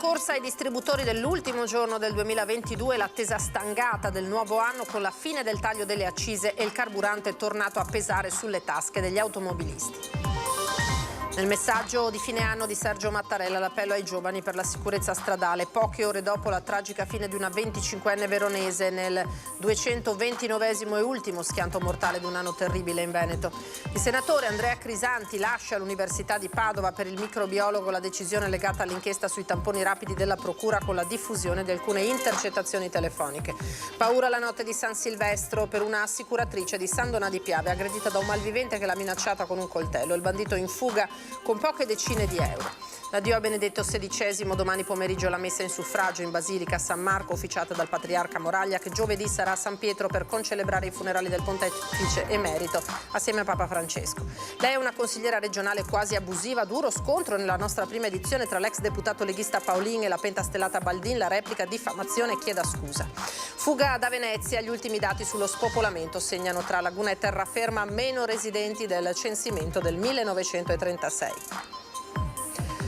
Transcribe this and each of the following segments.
corsa ai distributori dell'ultimo giorno del 2022, l'attesa stangata del nuovo anno con la fine del taglio delle accise e il carburante tornato a pesare sulle tasche degli automobilisti. Nel messaggio di fine anno di Sergio Mattarella, l'appello ai giovani per la sicurezza stradale, poche ore dopo la tragica fine di una 25enne veronese nel 229esimo e ultimo schianto mortale di un anno terribile in Veneto. Il senatore Andrea Crisanti lascia l'Università di Padova. Per il microbiologo la decisione legata all'inchiesta sui tamponi rapidi della Procura con la diffusione di alcune intercettazioni telefoniche. Paura la notte di San Silvestro per una assicuratrice di San Donà di Piave, aggredita da un malvivente che l'ha minacciata con un coltello. Il bandito in fuga con poche decine di euro. L'addio a Benedetto XVI, domani pomeriggio la messa in suffragio in Basilica San Marco, officiata dal Patriarca Moraglia, che giovedì sarà a San Pietro per concelebrare i funerali del Pontefice emerito assieme a Papa Francesco. Lei è una consigliera regionale quasi abusiva, duro scontro nella nostra prima edizione tra l'ex deputato leghista Paolin e la pentastellata Baldin, la replica diffamazione chieda scusa. Fuga da Venezia, gli ultimi dati sullo spopolamento segnano tra Laguna e Terraferma meno residenti del censimento del 1936.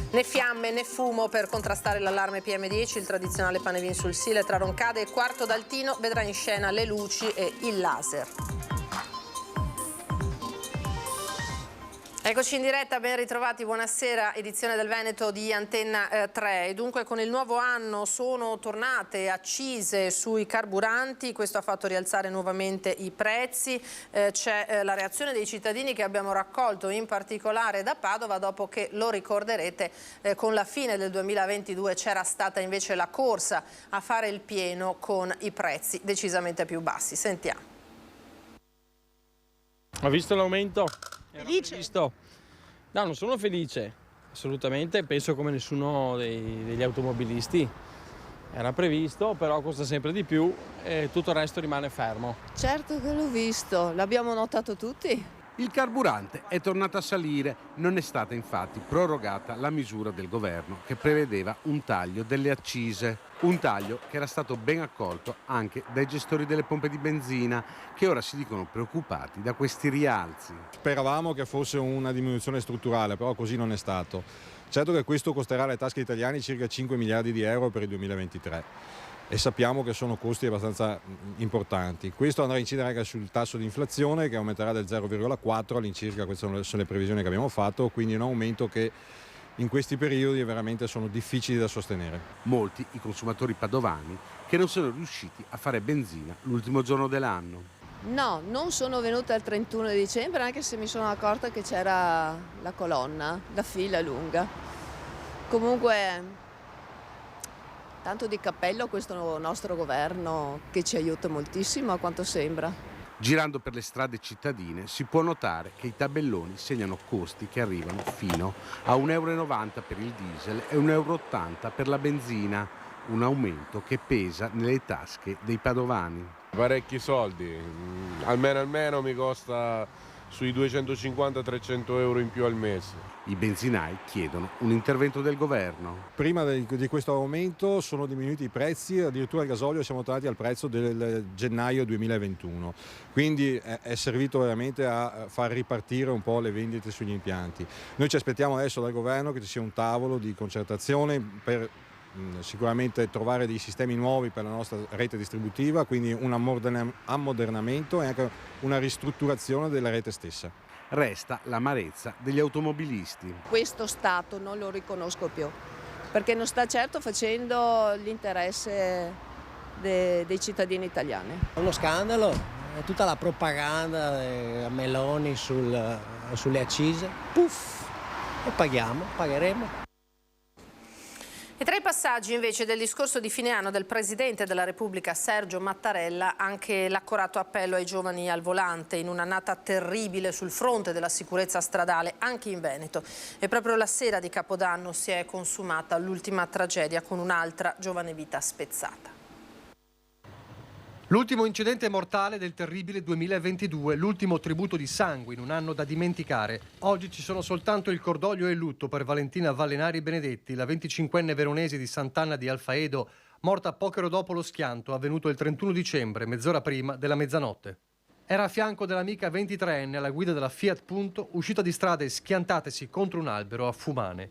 Né fiamme né fumo per contrastare l'allarme PM10, il tradizionale Panevin sul Sile tra Roncade e Quarto d'Altino vedrà in scena le luci e il laser. Eccoci in diretta, ben ritrovati, buonasera, edizione del Veneto di Antenna 3. E dunque con il nuovo anno sono tornate accise sui carburanti, questo ha fatto rialzare nuovamente i prezzi. C'è la reazione dei cittadini che abbiamo raccolto in particolare da Padova, dopo che, lo ricorderete, con la fine del 2022 c'era stata invece la corsa a fare il pieno con i prezzi decisamente più bassi. Sentiamo. Ho visto l'aumento. Felice? No, non sono felice, assolutamente, penso come nessuno degli automobilisti. Era previsto, però costa sempre di più e tutto il resto rimane fermo. Certo che l'ho visto, l'abbiamo notato tutti. Il carburante è tornato a salire, non è stata infatti prorogata la misura del governo che prevedeva un taglio delle accise. Un taglio che era stato ben accolto anche dai gestori delle pompe di benzina, che ora si dicono preoccupati da questi rialzi. Speravamo che fosse una diminuzione strutturale, però così non è stato. Certo che questo costerà alle tasche italiane circa 5 miliardi di euro per il 2023. E sappiamo che sono costi abbastanza importanti. Questo andrà a incidere anche sul tasso di inflazione, che aumenterà del 0,4 all'incirca, queste sono le previsioni che abbiamo fatto, quindi un aumento che in questi periodi veramente sono difficili da sostenere. Molti i consumatori padovani che non sono riusciti a fare benzina l'ultimo giorno dell'anno. No, non sono venuta il 31 dicembre, anche se mi sono accorta che c'era la colonna, la fila lunga. Comunque, tanto di cappello a questo nostro governo che ci aiuta moltissimo, a quanto sembra. Girando per le strade cittadine si può notare che i tabelloni segnano costi che arrivano fino a 1,90 euro per il diesel e 1,80 euro per la benzina, un aumento che pesa nelle tasche dei padovani. Parecchi soldi, almeno mi costa sui 250-300 euro in più al mese. I benzinai chiedono un intervento del governo. Prima di questo aumento sono diminuiti i prezzi, addirittura il gasolio siamo tornati al prezzo del gennaio 2021, quindi è servito veramente a far ripartire un po' le vendite sugli impianti. Noi ci aspettiamo adesso dal governo che ci sia un tavolo di concertazione per sicuramente trovare dei sistemi nuovi per la nostra rete distributiva, quindi un ammodernamento e anche una ristrutturazione della rete stessa. Resta l'amarezza degli automobilisti. Questo Stato non lo riconosco più, perché non sta certo facendo l'interesse dei cittadini italiani. È uno scandalo, è tutta la propaganda a Meloni sulle accise. Puff, e pagheremo. E tra i passaggi invece del discorso di fine anno del Presidente della Repubblica Sergio Mattarella anche l'accorato appello ai giovani al volante in un'annata terribile sul fronte della sicurezza stradale anche in Veneto. E proprio la sera di Capodanno si è consumata l'ultima tragedia con un'altra giovane vita spezzata. L'ultimo incidente mortale del terribile 2022, l'ultimo tributo di sangue in un anno da dimenticare. Oggi ci sono soltanto il cordoglio e il lutto per Valentina Vallenari Benedetti, la 25enne veronese di Sant'Anna di Alfaedo, morta poche ore dopo lo schianto avvenuto il 31 dicembre, mezz'ora prima della mezzanotte. Era a fianco dell'amica 23enne alla guida della Fiat Punto, uscita di strada e schiantatesi contro un albero a Fumane.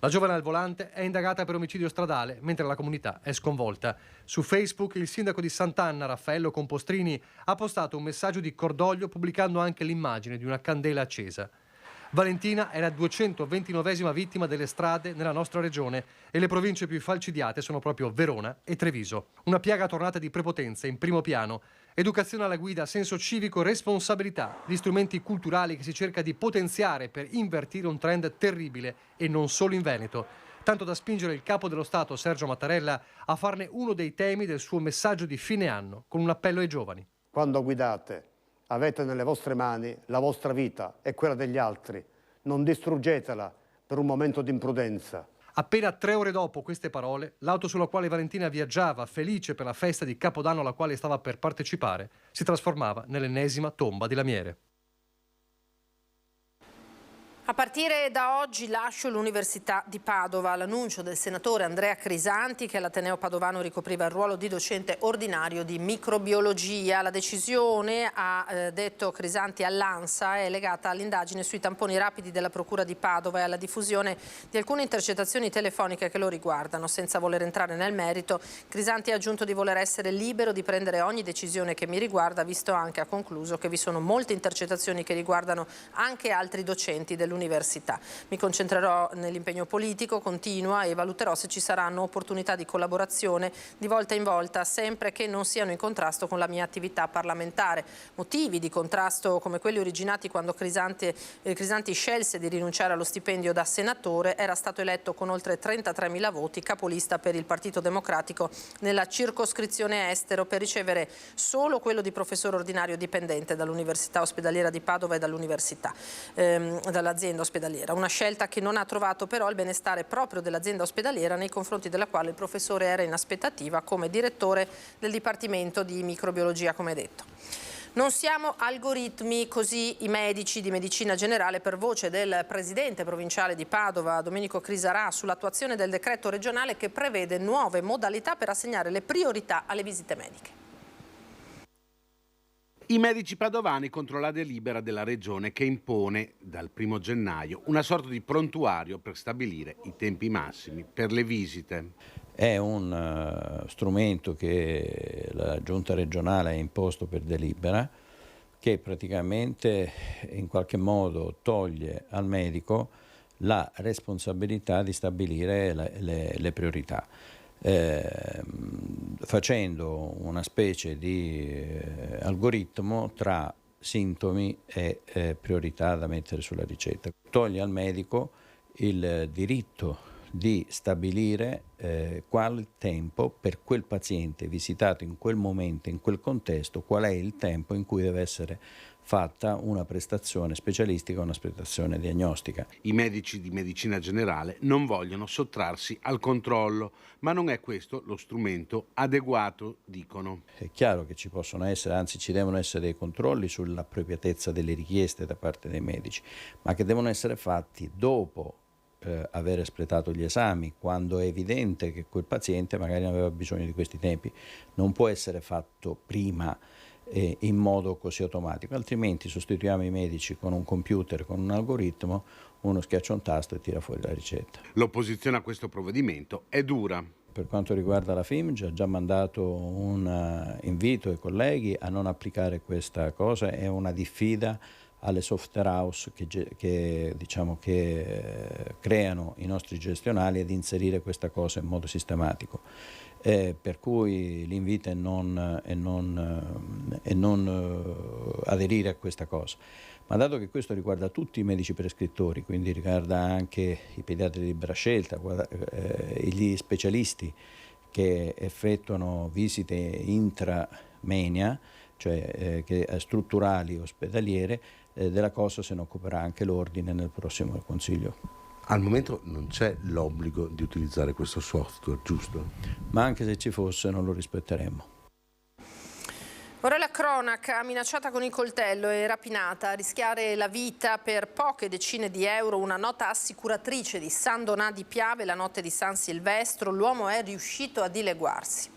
La giovane al volante è indagata per omicidio stradale, mentre la comunità è sconvolta. Su Facebook il sindaco di Sant'Anna, Raffaello Compostrini, ha postato un messaggio di cordoglio pubblicando anche l'immagine di una candela accesa. Valentina è la 229esima vittima delle strade nella nostra regione e le province più falcidiate sono proprio Verona e Treviso. Una piaga tornata di prepotenza in primo piano. Educazione alla guida, senso civico, responsabilità, gli strumenti culturali che si cerca di potenziare per invertire un trend terribile e non solo in Veneto. Tanto da spingere il capo dello Stato, Sergio Mattarella, a farne uno dei temi del suo messaggio di fine anno, con un appello ai giovani. Quando guidate, avete nelle vostre mani la vostra vita e quella degli altri. Non distruggetela per un momento di imprudenza. Appena 3 ore dopo queste parole, l'auto sulla quale Valentina viaggiava, felice per la festa di Capodanno alla quale stava per partecipare, si trasformava nell'ennesima tomba di lamiere. A partire da oggi lascio l'Università di Padova. L'annuncio del senatore Andrea Crisanti, che all'Ateneo Padovano ricopriva il ruolo di docente ordinario di microbiologia. La decisione, ha detto Crisanti all'ANSA, è legata all'indagine sui tamponi rapidi della Procura di Padova e alla diffusione di alcune intercettazioni telefoniche che lo riguardano. Senza voler entrare nel merito, Crisanti ha aggiunto di voler essere libero di prendere ogni decisione che mi riguarda, visto anche, ha concluso, che vi sono molte intercettazioni che riguardano anche altri docenti dell'università. Mi concentrerò nell'impegno politico, continua, e valuterò se ci saranno opportunità di collaborazione di volta in volta, sempre che non siano in contrasto con la mia attività parlamentare. Motivi di contrasto come quelli originati quando Crisanti scelse di rinunciare allo stipendio da senatore. Era stato eletto con oltre 33.000 voti capolista per il Partito Democratico nella circoscrizione estero, per ricevere solo quello di professore ordinario dipendente dall'Università Ospedaliera di Padova e dall'azienda ospedaliera. Una scelta che non ha trovato però il benestare proprio dell'azienda ospedaliera, nei confronti della quale il professore era in aspettativa come direttore del Dipartimento di Microbiologia, come detto. Non siamo algoritmi, così i medici di medicina generale, per voce del presidente provinciale di Padova, Domenico Crisarà, sull'attuazione del decreto regionale che prevede nuove modalità per assegnare le priorità alle visite mediche. I medici padovani contro la delibera della regione che impone dal 1 gennaio una sorta di prontuario per stabilire i tempi massimi per le visite. È un strumento che la giunta regionale ha imposto per delibera, che praticamente in qualche modo toglie al medico la responsabilità di stabilire le priorità. Facendo una specie di algoritmo tra sintomi e priorità da mettere sulla ricetta. Toglie al medico il diritto di stabilire qual tempo per quel paziente visitato in quel momento, in quel contesto, qual è il tempo in cui deve essere fatta una prestazione specialistica, una prestazione diagnostica. I medici di medicina generale non vogliono sottrarsi al controllo, ma non è questo lo strumento adeguato, dicono. È chiaro che ci possono essere, anzi ci devono essere dei controlli sull'appropriatezza delle richieste da parte dei medici, ma che devono essere fatti dopo aver espletato gli esami, quando è evidente che quel paziente magari non aveva bisogno di questi tempi. Non può essere fatto prima in modo così automatico, altrimenti sostituiamo i medici con un computer, con un algoritmo, uno schiaccia un tasto e tira fuori la ricetta. L'opposizione a questo provvedimento è dura. Per quanto riguarda la FIMG, ha già mandato un invito ai colleghi a non applicare questa cosa, è una diffida alle software house che creano i nostri gestionali ad inserire questa cosa in modo sistematico. Per cui l'invito è non aderire a questa cosa. Ma dato che questo riguarda tutti i medici prescrittori, quindi riguarda anche i pediatri di libera scelta, gli specialisti che effettuano visite intramenia, cioè strutturali ospedaliere, della cosa se ne occuperà anche l'ordine nel prossimo Consiglio. Al momento non c'è l'obbligo di utilizzare questo software, giusto? Ma anche se ci fosse non lo rispetteremo. Ora la cronaca, minacciata con il coltello e rapinata, a rischiare la vita per poche decine di euro una nota assicuratrice di San Donà di Piave la notte di San Silvestro. L'uomo è riuscito a dileguarsi.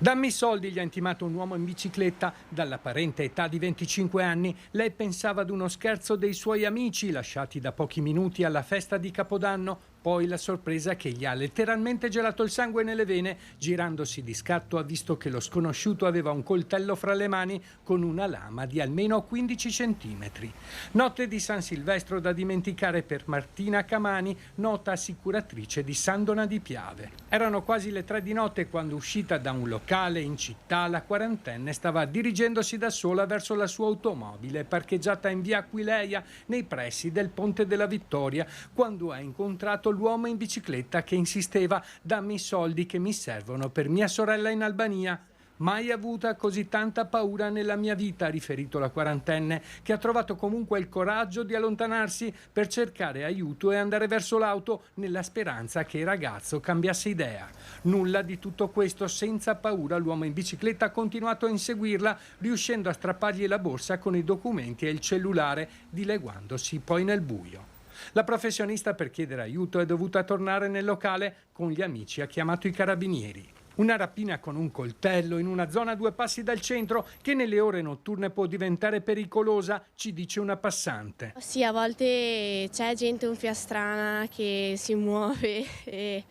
Dammi i soldi, gli ha intimato un uomo in bicicletta. Dall'apparente età di 25 anni, lei pensava ad uno scherzo dei suoi amici lasciati da pochi minuti alla festa di Capodanno. Poi la sorpresa che gli ha letteralmente gelato il sangue nelle vene. Girandosi di scatto ha visto che lo sconosciuto aveva un coltello fra le mani con una lama di almeno 15 centimetri. Notte di San Silvestro da dimenticare per Martina Camani, nota assicuratrice di Sandona di Piave. Erano quasi le 3 di notte quando, uscita da un locale in città, la quarantenne stava dirigendosi da sola verso la sua automobile parcheggiata in via Aquileia nei pressi del Ponte della Vittoria, quando ha incontrato l'uomo in bicicletta che insisteva: dammi i soldi che mi servono per mia sorella in Albania. Mai avuta così tanta paura nella mia vita, ha riferito la quarantenne, che ha trovato comunque il coraggio di allontanarsi per cercare aiuto e andare verso l'auto nella speranza che il ragazzo cambiasse idea. Nulla di tutto questo. Senza paura l'uomo in bicicletta ha continuato a inseguirla, riuscendo a strappargli la borsa con i documenti e il cellulare, dileguandosi poi nel buio. La professionista, per chiedere aiuto, è dovuta tornare nel locale. Con gli amici ha chiamato i carabinieri. Una rapina con un coltello in una zona a 2 passi dal centro che nelle ore notturne può diventare pericolosa, ci dice una passante. Sì, a volte c'è gente un po' strana che si muove e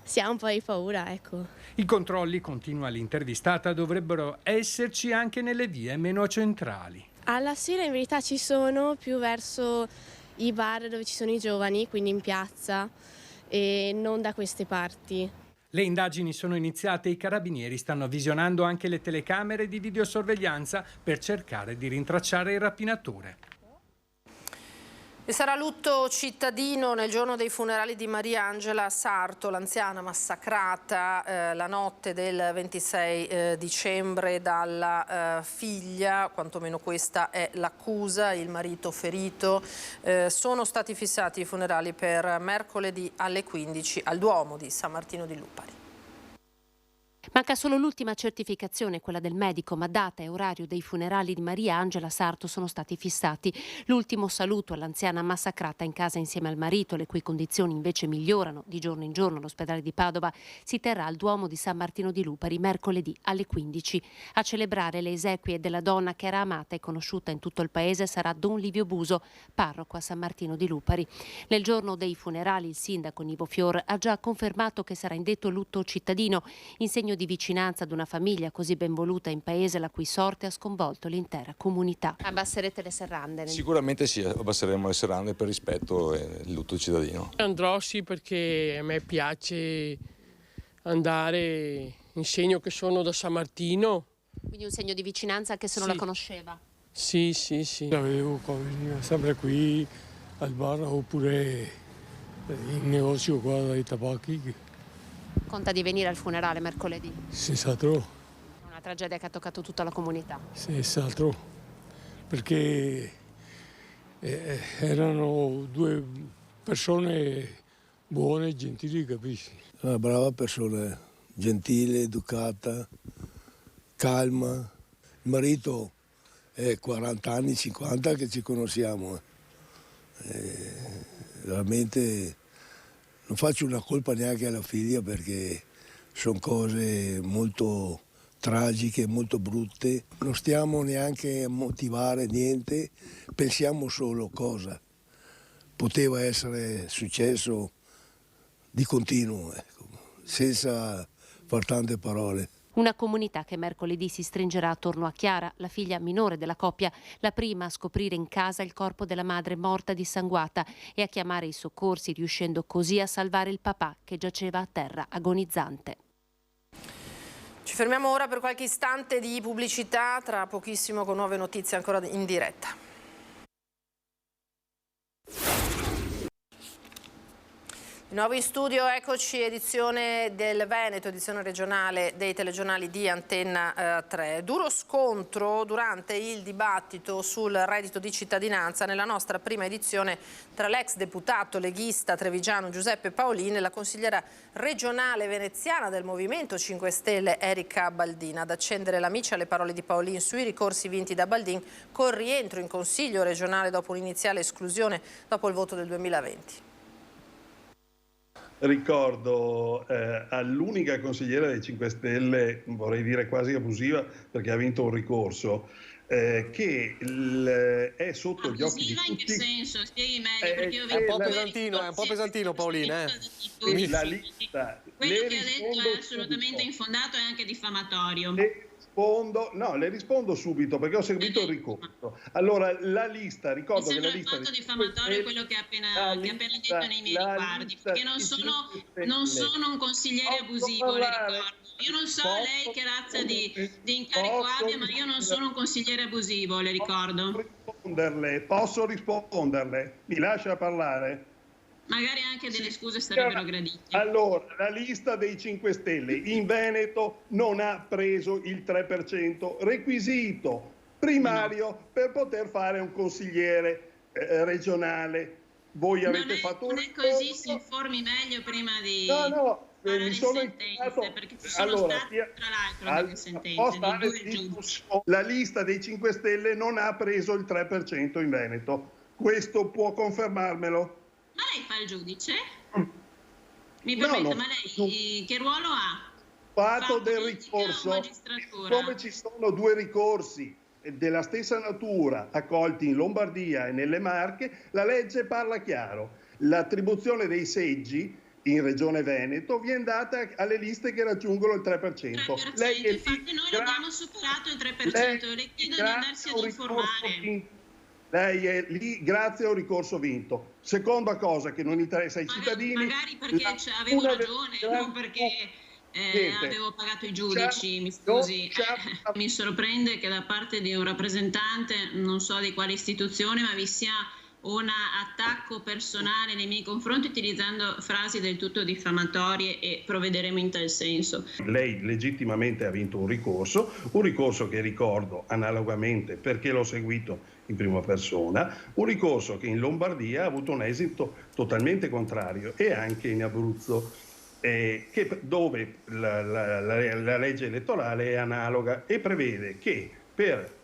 si ha un po' di paura, ecco. I controlli, continua l'intervistata, dovrebbero esserci anche nelle vie meno centrali. Alla sera in verità ci sono più verso i bar dove ci sono i giovani, quindi in piazza, e non da queste parti. Le indagini sono iniziate e i carabinieri stanno visionando anche le telecamere di videosorveglianza per cercare di rintracciare il rapinatore. E sarà lutto cittadino nel giorno dei funerali di Mariangela Sarto, l'anziana massacrata la notte del 26 dicembre dalla figlia, quantomeno questa è l'accusa, il marito ferito. Sono stati fissati i funerali per mercoledì alle 15 al Duomo di San Martino di Lupari. Manca solo l'ultima certificazione, quella del medico, ma data e orario dei funerali di Mariangela Sarto sono stati fissati. L'ultimo saluto all'anziana massacrata in casa insieme al marito, le cui condizioni invece migliorano di giorno in giorno all'ospedale di Padova, si terrà al Duomo di San Martino di Lupari mercoledì alle 15. A celebrare le esequie della donna che era amata e conosciuta in tutto il paese sarà Don Livio Buso, parroco a San Martino di Lupari. Nel giorno dei funerali il sindaco Nivo Fior ha già confermato che sarà indetto lutto cittadino, in segno di vicinanza ad una famiglia così ben voluta in paese, la cui sorte ha sconvolto l'intera comunità. Abbasserete le serrande? Sicuramente sì, abbasseremo le serrande per rispetto e il lutto cittadino. Andrò sì, perché a me piace andare in segno che sono da San Martino. Quindi un segno di vicinanza anche se non la conosceva? Sì. La vedevo veniva sempre qui al bar oppure in negozio qua dai tabacchi. Conta di venire al funerale mercoledì? Senz'altro. Una tragedia che ha toccato tutta la comunità. Senz'altro, perché erano 2 persone buone, gentili, capisci? Una brava persona, gentile, educata, calma. Il marito è 40 anni, 50 che ci conosciamo. Veramente non faccio una colpa neanche alla figlia, perché sono cose molto tragiche, molto brutte. Non stiamo neanche a motivare niente, pensiamo solo cosa poteva essere successo di continuo, ecco, senza far tante parole. Una comunità che mercoledì si stringerà attorno a Chiara, la figlia minore della coppia, la prima a scoprire in casa il corpo della madre morta dissanguata e a chiamare i soccorsi, riuscendo così a salvare il papà che giaceva a terra agonizzante. Ci fermiamo ora per qualche istante di pubblicità, tra pochissimo con nuove notizie ancora in diretta. Di nuovo in studio, eccoci, edizione del Veneto, edizione regionale dei telegiornali di Antenna 3. Duro scontro durante il dibattito sul reddito di cittadinanza nella nostra prima edizione tra l'ex deputato leghista trevigiano Giuseppe Paolin e la consigliera regionale veneziana del Movimento 5 Stelle Erika Baldin. Ad accendere la miccia le parole di Paolin sui ricorsi vinti da Baldin col rientro in Consiglio regionale dopo un'iniziale esclusione dopo il voto del 2020. ricordo all'unica consigliera dei 5 Stelle, vorrei dire quasi abusiva perché ha vinto un ricorso, che è sotto gli occhi di tutti. In che senso? Spieghi meglio, perché io è un po' pesantino Paolina. La lista. Quello che ha detto è assolutamente infondato e anche diffamatorio. Le rispondo subito perché ho seguito il ricorso. Allora, la lista, ricordo che la lista... Il fatto diffamatorio è quello che ha appena detto nei miei riguardi, perché non sono un consigliere abusivo, le ricordo. Io non so lei che razza di incarico abbia, ma io non sono un consigliere abusivo, le ricordo. Posso risponderle? Mi lascia parlare? Magari anche delle scuse sarebbero gradite. Allora, la lista dei 5 Stelle in Veneto non ha preso il 3%, requisito primario per poter fare un consigliere regionale. Voi avete fatto un ricorso? Non è così, si informi meglio prima di... mi sono informato. Perché ci sono state, tra l'altro, delle sentenze. La lista dei 5 Stelle non ha preso il 3% in Veneto. Questo può confermarmelo? Ma lei fa il giudice? Mi permette, ma lei che ruolo ha? Fatto del ricorso. Come ci sono 2 ricorsi della stessa natura accolti in Lombardia e nelle Marche, la legge parla chiaro. L'attribuzione dei seggi in Regione Veneto viene data alle liste che raggiungono il 3%. Infatti noi abbiamo superato il 3%, le chiedo di andarsi ad informare. Lei è lì grazie a un ricorso vinto. Seconda cosa che non interessa ai cittadini... Magari perché avevo ragione, non perché avevo pagato i giudici, mi scusi. Mi sorprende che da parte di un rappresentante, non so di quale istituzione, ma vi sia un attacco personale nei miei confronti utilizzando frasi del tutto diffamatorie e provvederemo in tal senso. Lei legittimamente ha vinto un ricorso che ricordo analogamente perché l'ho seguito in prima persona, un ricorso che in Lombardia ha avuto un esito totalmente contrario e anche in Abruzzo, dove la legge elettorale è analoga e prevede che per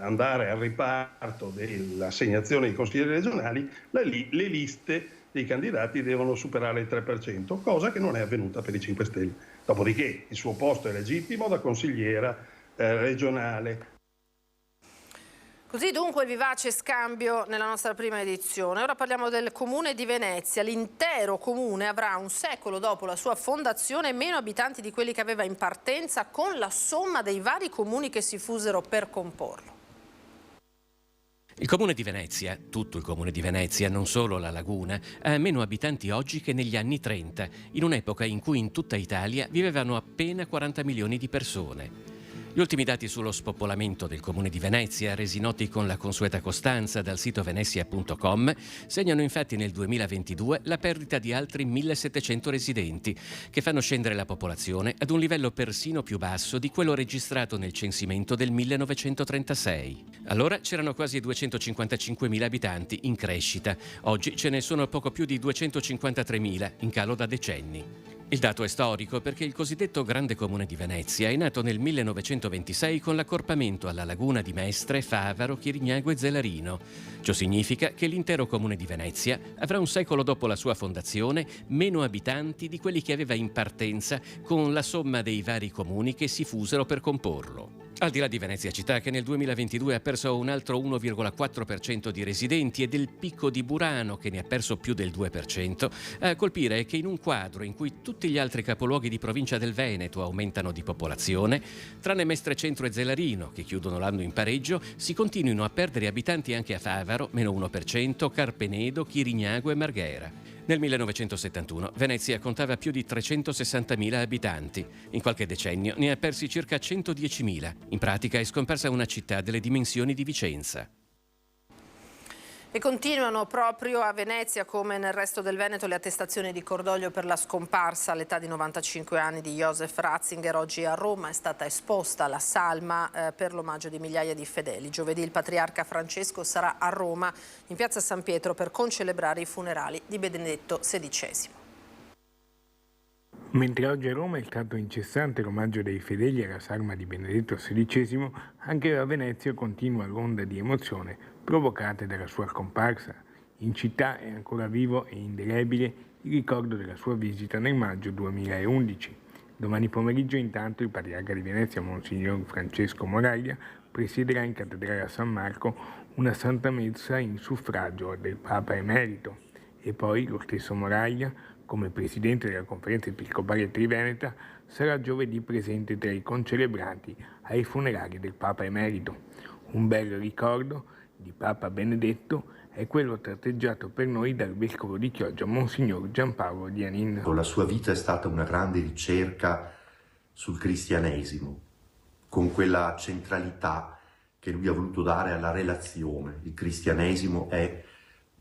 andare al riparto dell'assegnazione ai consiglieri regionali le liste dei candidati devono superare il 3%, cosa che non è avvenuta per i 5 Stelle. Dopodiché il suo posto è legittimo da consigliera regionale. Così dunque il vivace scambio nella nostra prima edizione. Ora parliamo del Comune di Venezia. L'intero comune avrà un secolo dopo la sua fondazione meno abitanti di quelli che aveva in partenza con la somma dei vari comuni che si fusero per comporlo. Il Comune di Venezia, tutto il Comune di Venezia, non solo la Laguna, ha meno abitanti oggi che negli anni 30, in un'epoca in cui in tutta Italia vivevano appena 40 milioni di persone. Gli ultimi dati sullo spopolamento del Comune di Venezia, resi noti con la consueta costanza dal sito venezia.com, segnano infatti nel 2022 la perdita di altri 1.700 residenti, che fanno scendere la popolazione ad un livello persino più basso di quello registrato nel censimento del 1936. Allora c'erano quasi 255.000 abitanti, in crescita. Oggi ce ne sono poco più di 253.000, in calo da decenni. Il dato è storico perché il cosiddetto Grande Comune di Venezia è nato nel 1926 con l'accorpamento alla laguna di Mestre, Favaro, Chirignago e Zelarino. Ciò significa che l'intero Comune di Venezia avrà un secolo dopo la sua fondazione meno abitanti di quelli che aveva in partenza con la somma dei vari comuni che si fusero per comporlo. Al di là di Venezia città, che nel 2022 ha perso un altro 1,4% di residenti, e del picco di Burano, che ne ha perso più del 2%, a colpire è che in un quadro in cui tutti gli altri capoluoghi di provincia del Veneto aumentano di popolazione, tranne Mestre Centro e Zelarino, che chiudono l'anno in pareggio, si continuino a perdere abitanti anche a Favaro, meno 1%, Carpenedo, Chirignago e Marghera. Nel 1971 Venezia contava più di 360.000 abitanti. In qualche decennio ne ha persi circa 110.000. In pratica è scomparsa una città delle dimensioni di Vicenza. E continuano proprio a Venezia, come nel resto del Veneto, le attestazioni di cordoglio per la scomparsa all'età di 95 anni di Josef Ratzinger. Oggi a Roma è stata esposta la salma per l'omaggio di migliaia di fedeli. Giovedì il patriarca Francesco sarà a Roma, in piazza San Pietro, per concelebrare i funerali di Benedetto XVI. Mentre oggi a Roma è stato incessante l'omaggio dei fedeli alla salma di Benedetto XVI, anche a Venezia continua l'onda di emozione provocate dalla sua scomparsa. In città è ancora vivo e indelebile il ricordo della sua visita nel maggio 2011. Domani pomeriggio intanto il Patriarca di Venezia, Monsignor Francesco Moraglia, presiederà in cattedrale a San Marco una Santa Messa in suffragio del Papa Emerito e poi lo stesso Moraglia, come Presidente della Conferenza Episcopale Triveneta, sarà giovedì presente tra i concelebranti ai funerali del Papa Emerito. Un bel ricordo di Papa Benedetto è quello tratteggiato per noi dal Vescovo di Chioggia, Monsignor Giampaolo Dianin. La sua vita è stata una grande ricerca sul cristianesimo, con quella centralità che lui ha voluto dare alla relazione. Il cristianesimo è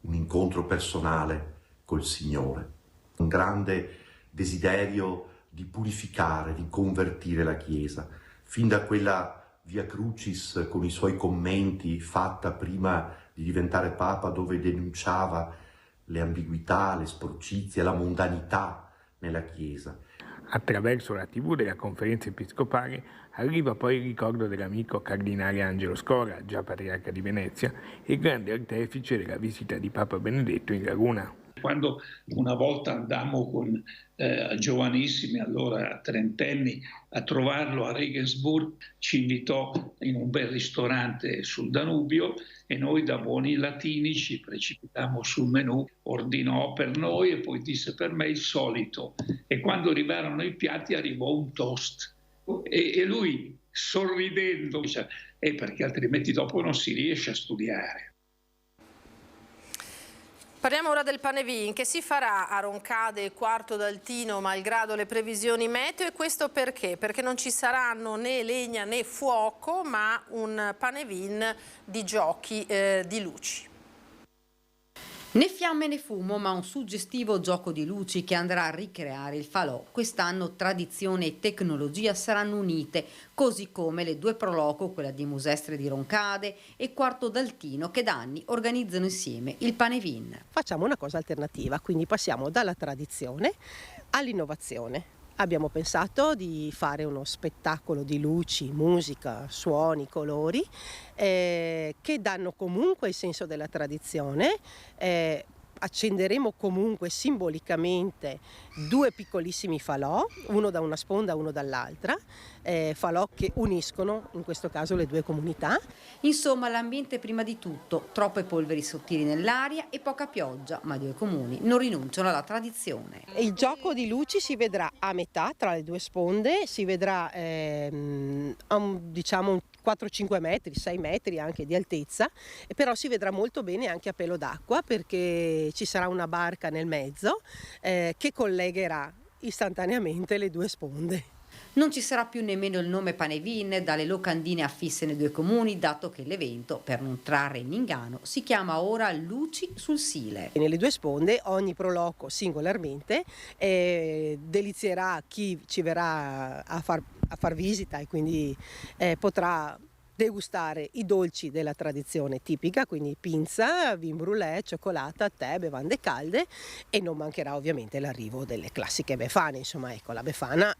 un incontro personale col Signore, un grande desiderio di purificare, di convertire la Chiesa, fin da quella Via Crucis con i suoi commenti fatta prima di diventare Papa, dove denunciava le ambiguità, le sporcizie, la mondanità nella Chiesa. Attraverso la TV della Conferenza Episcopale arriva poi il ricordo dell'amico cardinale Angelo Scora, già Patriarca di Venezia, e grande artefice della visita di Papa Benedetto in Laguna. Quando una volta andammo con giovanissimi, allora trentenni, a trovarlo a Regensburg, ci invitò in un bel ristorante sul Danubio e noi da buoni latini ci precipitammo sul menù, ordinò per noi e poi disse per me il solito. E quando arrivarono i piatti arrivò un toast e lui sorridendo dice perché altrimenti dopo non si riesce a studiare. Parliamo ora del Panevin che si farà a Roncade e Quarto d'Altino malgrado le previsioni meteo, e questo perché? Perché non ci saranno né legna né fuoco, ma un Panevin di giochi di luci. Né fiamme né fumo, ma un suggestivo gioco di luci che andrà a ricreare il falò. Quest'anno tradizione e tecnologia saranno unite, così come le due proloco, quella di Musestre di Roncade e Quarto d'Altino, che da anni organizzano insieme il Panevin. Facciamo una cosa alternativa, quindi passiamo dalla tradizione all'innovazione. Abbiamo pensato di fare uno spettacolo di luci, musica, suoni, colori che danno comunque il senso della tradizione. Accenderemo comunque simbolicamente due piccolissimi falò, uno da una sponda, uno dall'altra, falò che uniscono in questo caso le due comunità. Insomma, l'ambiente prima di tutto, troppe polveri sottili nell'aria e poca pioggia, ma i due comuni non rinunciano alla tradizione. Il gioco di luci si vedrà a metà tra le due sponde, si vedrà diciamo 4-5 metri, 6 metri anche di altezza, però si vedrà molto bene anche a pelo d'acqua perché ci sarà una barca nel mezzo che collegherà istantaneamente le due sponde. Non ci sarà più nemmeno il nome Panevin dalle locandine affisse nei due comuni, dato che l'evento, per non trarre in inganno, si chiama ora Luci sul Sile. E nelle due sponde ogni proloco singolarmente delizierà chi ci verrà a far visita e quindi potrà degustare i dolci della tradizione tipica, quindi pinza, vin brûlé, cioccolata, tè, bevande calde, e non mancherà ovviamente l'arrivo delle classiche befane. Insomma, ecco, la befana,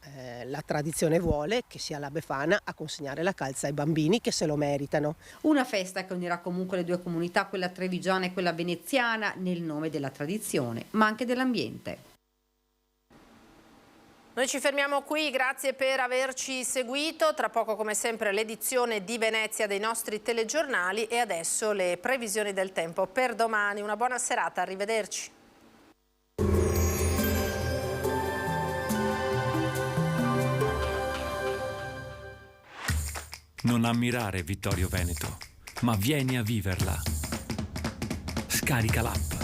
la tradizione vuole che sia la befana a consegnare la calza ai bambini che se lo meritano. Una festa che unirà comunque le due comunità, quella trevigiana e quella veneziana, nel nome della tradizione, ma anche dell'ambiente. Noi ci fermiamo qui, grazie per averci seguito. Tra poco, come sempre, l'edizione di Venezia dei nostri telegiornali e adesso le previsioni del tempo per domani. Una buona serata, arrivederci. Non ammirare Vittorio Veneto, ma vieni a viverla. Scarica l'app.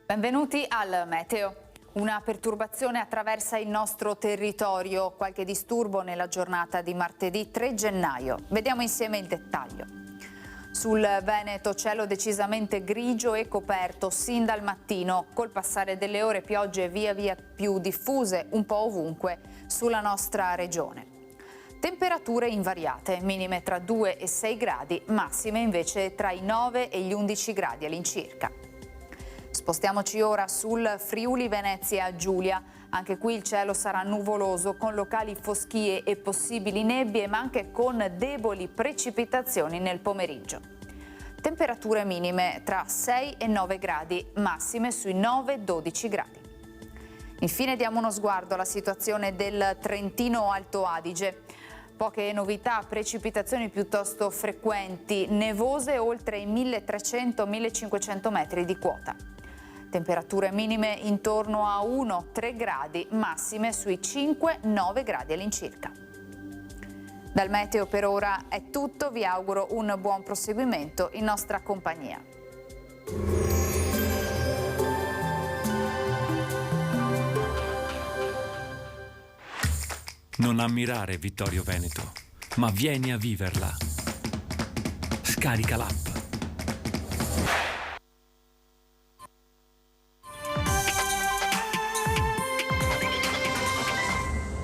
Benvenuti al Meteo. Una perturbazione attraversa il nostro territorio, qualche disturbo nella giornata di martedì 3 gennaio. Vediamo insieme il dettaglio. Sul Veneto cielo decisamente grigio e coperto sin dal mattino, col passare delle ore piogge via via più diffuse un po' ovunque sulla nostra regione. Temperature invariate, minime tra 2 e 6 gradi, massime invece tra i 9 e gli 11 gradi all'incirca. Spostiamoci ora sul Friuli Venezia Giulia. Anche qui il cielo sarà nuvoloso con locali foschie e possibili nebbie, ma anche con deboli precipitazioni nel pomeriggio. Temperature minime tra 6 e 9 gradi, massime sui 9-12 gradi. Infine diamo uno sguardo alla situazione del Trentino Alto Adige. Poche novità, precipitazioni piuttosto frequenti, nevose oltre i 1300-1500 metri di quota. Temperature minime intorno a 1-3 gradi, massime sui 5-9 gradi all'incirca. Dal meteo per ora è tutto, vi auguro un buon proseguimento in nostra compagnia. Non ammirare Vittorio Veneto, ma vieni a viverla. Scarica l'app.